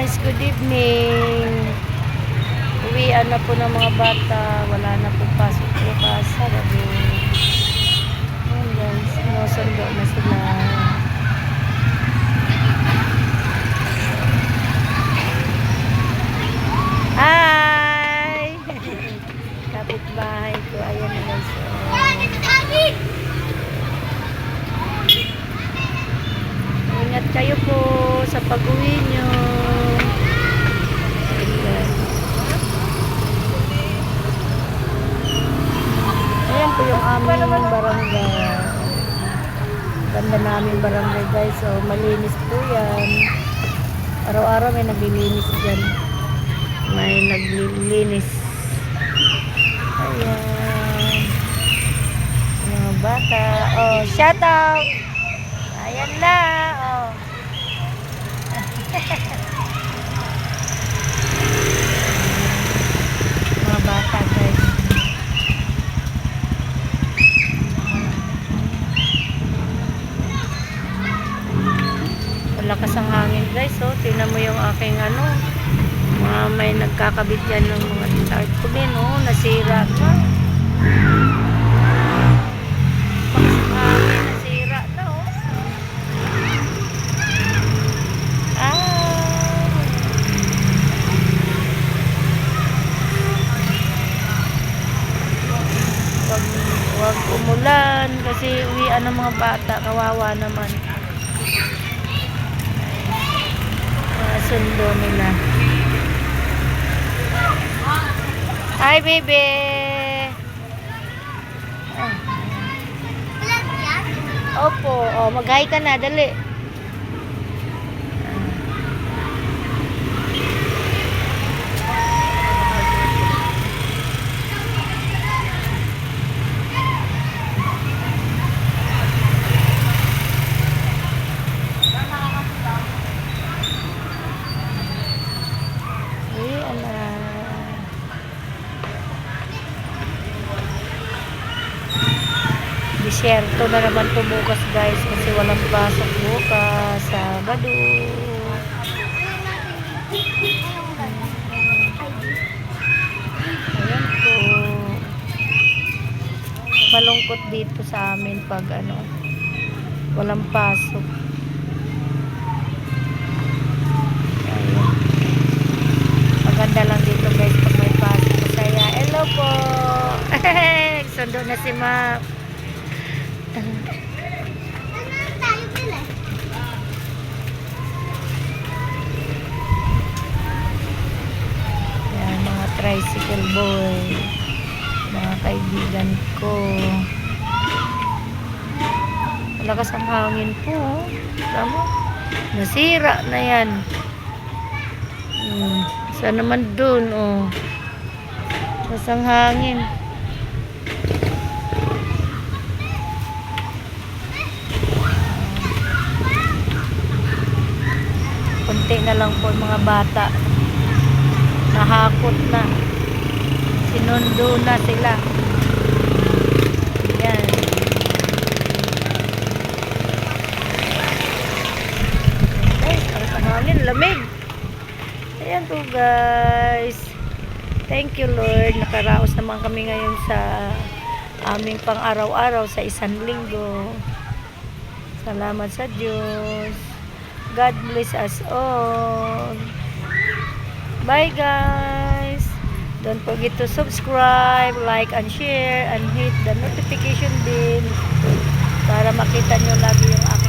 guys, good evening. Uwian na po ng mga bata. Wala na po pasok bukas sa gabi. Ayan guys, sinusundo na sila. Hi! Kapitbahay ko. Ayan na guys. Ingat kayo po sa pag-uwi nyo. Ayan po yung aming barangay. Ganda namin barangay guys. So malinis po yan. Araw-araw may naglilinis dyan. May naglilinis. Ayan. Mga bata. Oh, shout out! Ayan na. Oh. Mga bata guys. Lakas ang hangin guys. Oh. Tingnan mo yung aking ano. Mga may nagkakabit yan ng mga tarpaulin. Oh. Nasira ka. Lakas ang hangin. Nasira na oh. Wag umulan kasi uwian ng mga bata, kawawa naman. Sundo nila. Hi baby. Opo, oh, mag-hi ka na, dali. Disyerto na naman po bukas guys kasi walang pasok bukas Sabado. Ayan po, malungkot dito sa amin pag ano walang pasok. Ayan. Maganda lang dito guys pag may pasok. Masaya. Hello po. Sundo na si Ma. Yan, mga tricycle boy, mga kaibigan ko. Malakas ang hangin po. Tama? Nasira na yan. Saan naman dun? Oh. Malakas ang hangin. Konti na lang po mga bata. Nahakot na. Sinundo na sila. Ayan. Guys, ang hangin, lamig. Ayan po guys. Thank you Lord. Nakaraos naman kami ngayon sa aming pang araw-araw sa isang linggo. Salamat sa Diyos. God bless us all. Bye guys. Don't forget to subscribe, like and share and hit the notification bell para makita nyo lagi yung aking